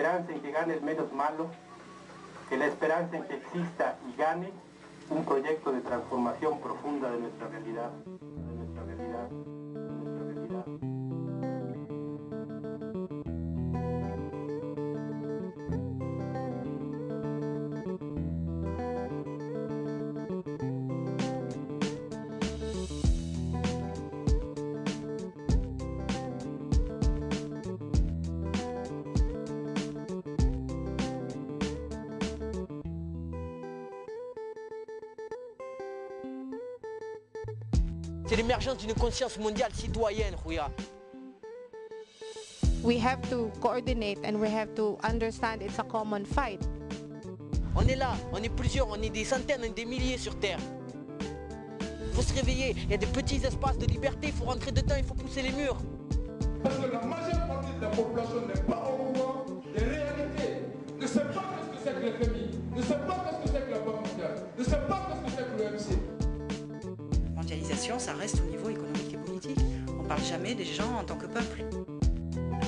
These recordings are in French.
esperanza en que gane el menos malo, que la esperanza en que exista y gane un proyecto de transformación profunda de nuestra realidad. C'est l'émergence d'une conscience mondiale citoyenne, Rouya. We have to coordinate and we have to understand it's a common fight. On est là, on est plusieurs, on est des centaines, des milliers sur Terre. Il faut se réveiller, il y a des petits espaces de liberté, il faut rentrer dedans, il faut pousser les murs. Parce que la majeure partie de la population n'est pas au courant des réalités, ne sait pas ce que c'est que le FMI, ne sait pas ce que c'est que la Banque mondiale, ne sait pas ce que c'est que l'OMC. La mondialisation, ça reste au niveau économique et politique. On ne parle jamais des gens en tant que peuple.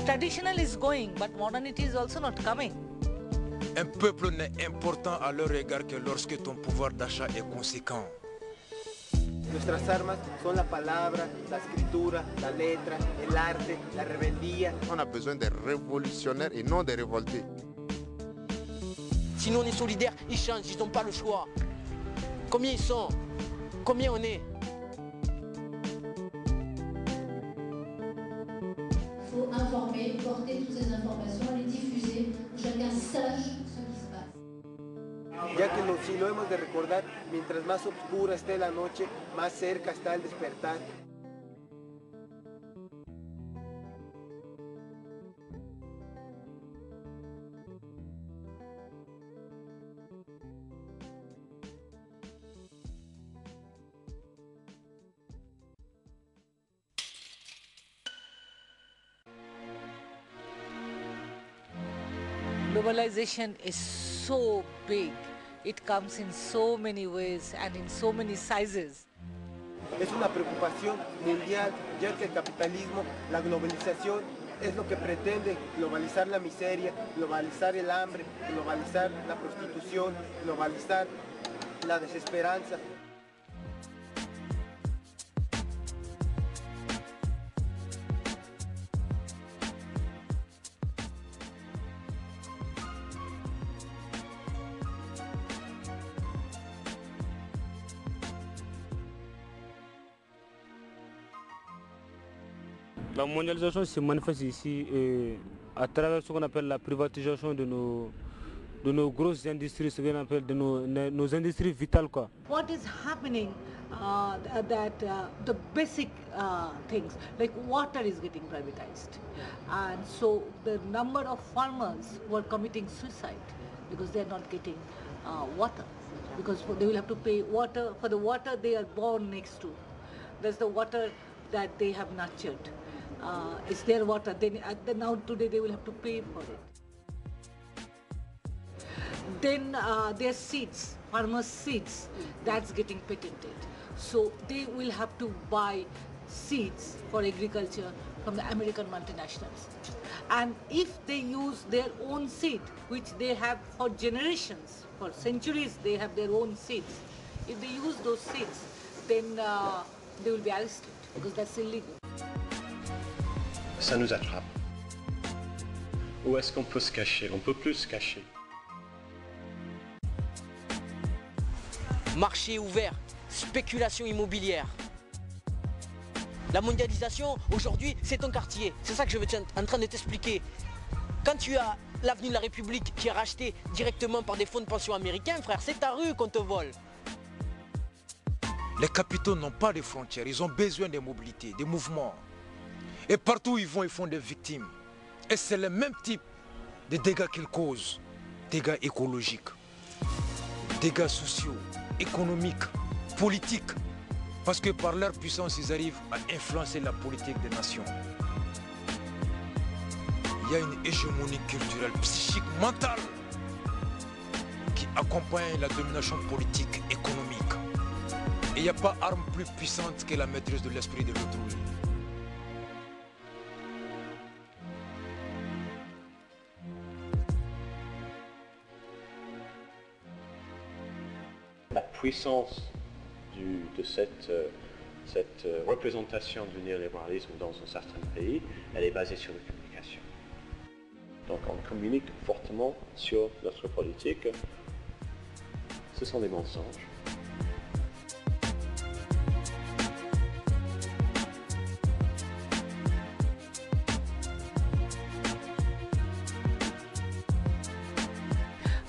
Traditional is going, but modernity is also not coming. Un peuple n'est important à leur égard que lorsque ton pouvoir d'achat est conséquent. Nuestras armas son la palabra, la escritura, la letra, el arte, la rebeldía. On a besoin des révolutionnaires et non des révoltés. Sinon on est solidaires, ils changent, ils n'ont pas le choix. Combien ils sont? Combien on est? Il faut informer, porter toutes ces informations, les diffuser, pour que chacun sache ce qui se passe. Ya que si lo hemos de recordar, mientras más oscura esté la noche, más cerca está el despertar. Globalization is so big. It comes in so many ways and in so many sizes. Es una preocupación mundial, ya que el capitalismo, la globalización, es lo que pretende globalizar la miseria, globalizar el hambre, globalizar la prostitución, globalizar la desesperanza. La mondialisation se manifeste ici à travers ce qu'on appelle la privatisation de nos grosses industries, ce qu'on appelle de nos industries vitales, quoi. What is happening the basic things like water is getting privatized, and so the number of farmers who are committing suicide because they are not getting water, because they will have to pay water for the water they are born next to. That's the water that they have nurtured. It's their water. Now today they will have to pay for it. Then their seeds, farmers' seeds, that's getting patented. So they will have to buy seeds for agriculture from the American multinationals. And if they use their own seed, which they have for generations, for centuries they have their own seeds, if they use those seeds, then they will be arrested because that's illegal. Ça nous attrape. Où est-ce qu'on peut se cacher? On peut plus se cacher. Marché ouvert, spéculation immobilière. La mondialisation, aujourd'hui, c'est ton quartier. C'est ça que je suis en train de t'expliquer. Quand tu as l'avenue de la République qui est rachetée directement par des fonds de pension américains, frère, c'est ta rue qu'on te vole. Les capitaux n'ont pas de frontières, ils ont besoin de mobilité, de mouvements. Et partout où ils vont, ils font des victimes. Et c'est le même type de dégâts qu'ils causent. Dégâts écologiques, dégâts sociaux, économiques, politiques. Parce que par leur puissance, ils arrivent à influencer la politique des nations. Il y a une hégémonie culturelle, psychique, mentale qui accompagne la domination politique, économique. Et il n'y a pas arme plus puissante que la maîtrise de l'esprit de l'autrui. puissance de cette représentation du néolibéralisme dans un certain pays, elle est basée sur la communication. Donc on communique fortement sur notre politique. Ce sont des mensonges.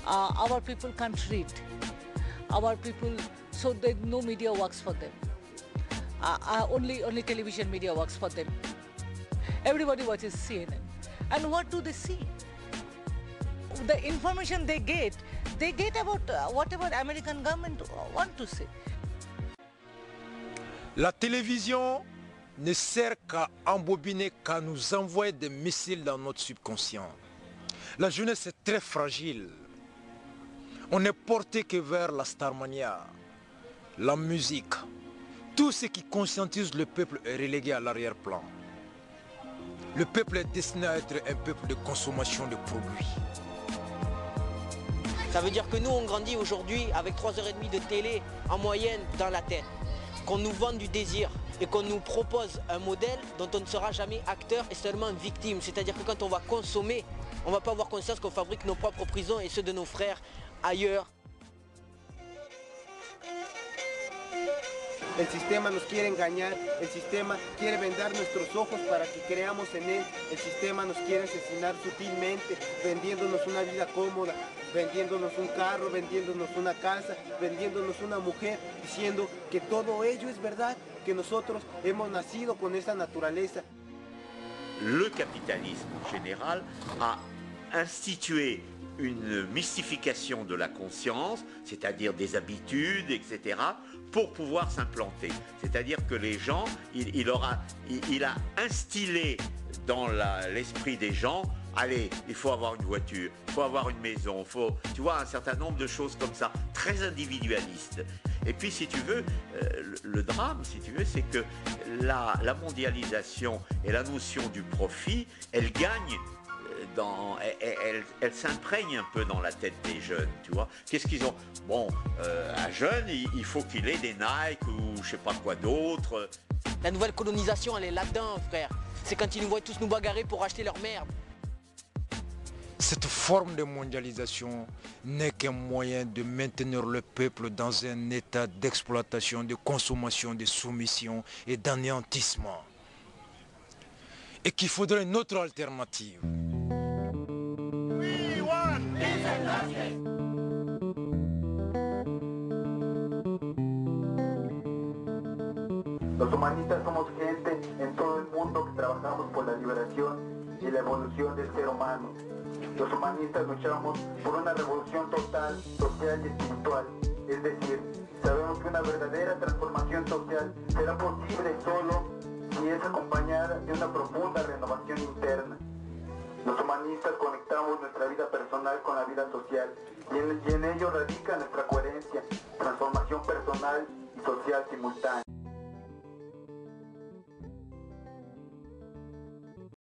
Our people can't read. Our people, so no media works for them. Only television media works for them. Everybody watches CNN. And what do they see? The information they get about whatever American government want to say. La télévision ne sert qu'à embobiner, qu'à nous envoyer des missiles dans notre subconscient. La jeunesse est très fragile. On n'est porté que vers la starmania, la musique. Tout ce qui conscientise le peuple est relégué à l'arrière-plan. Le peuple est destiné à être un peuple de consommation de produits. Ça veut dire que nous, on grandit aujourd'hui avec 3h30 de télé en moyenne dans la tête. Qu'on nous vende du désir et qu'on nous propose un modèle dont on ne sera jamais acteur et seulement victime. C'est-à-dire que quand on va consommer, on ne va pas avoir conscience qu'on fabrique nos propres prisons et ceux de nos frères ailleurs. El sistema nos quiere engañar, el sistema quiere vendar nuestros ojos para que creamos en él, el sistema nos quiere asesinar sutilmente, vendiéndonos una vida cómoda, vendiéndonos un carro, vendiéndonos una casa, vendiéndonos una mujer, diciendo que todo ello es verdad, que nosotros hemos nacido con esa naturaleza. Le capitalisme général a institué une mystification de la conscience, c'est-à-dire des habitudes, etc., pour pouvoir s'implanter. C'est-à-dire que les gens, il a instillé dans l'esprit des gens, allez, il faut avoir une voiture, il faut avoir une maison, tu vois, un certain nombre de choses comme ça, très individualistes. Et puis, si tu veux, le drame, si tu veux, c'est que la mondialisation et la notion du profit, elle gagne. Elle s'imprègne un peu dans la tête des jeunes, tu vois. Qu'est-ce qu'ils ont? Bon, un jeune, il faut qu'il ait des Nike ou je sais pas quoi d'autre. La nouvelle colonisation, elle est là-dedans, frère. C'est quand ils nous voient tous nous bagarrer pour acheter leur merde. Cette forme de mondialisation n'est qu'un moyen de maintenir le peuple dans un état d'exploitation, de consommation, de soumission et d'anéantissement. Et qu'il faudrait une autre alternative. Los humanistas somos gente en todo el mundo que trabajamos por la liberación y la evolución del ser humano. Los humanistas luchamos por una revolución total, social y espiritual. Es decir, sabemos que una verdadera transformación social será posible solo si es acompañada de una profunda renovación interna. Los humanistas conectamos nuestra vida personal con la vida social y en ello radica nuestra coherencia, transformación personal y social simultánea.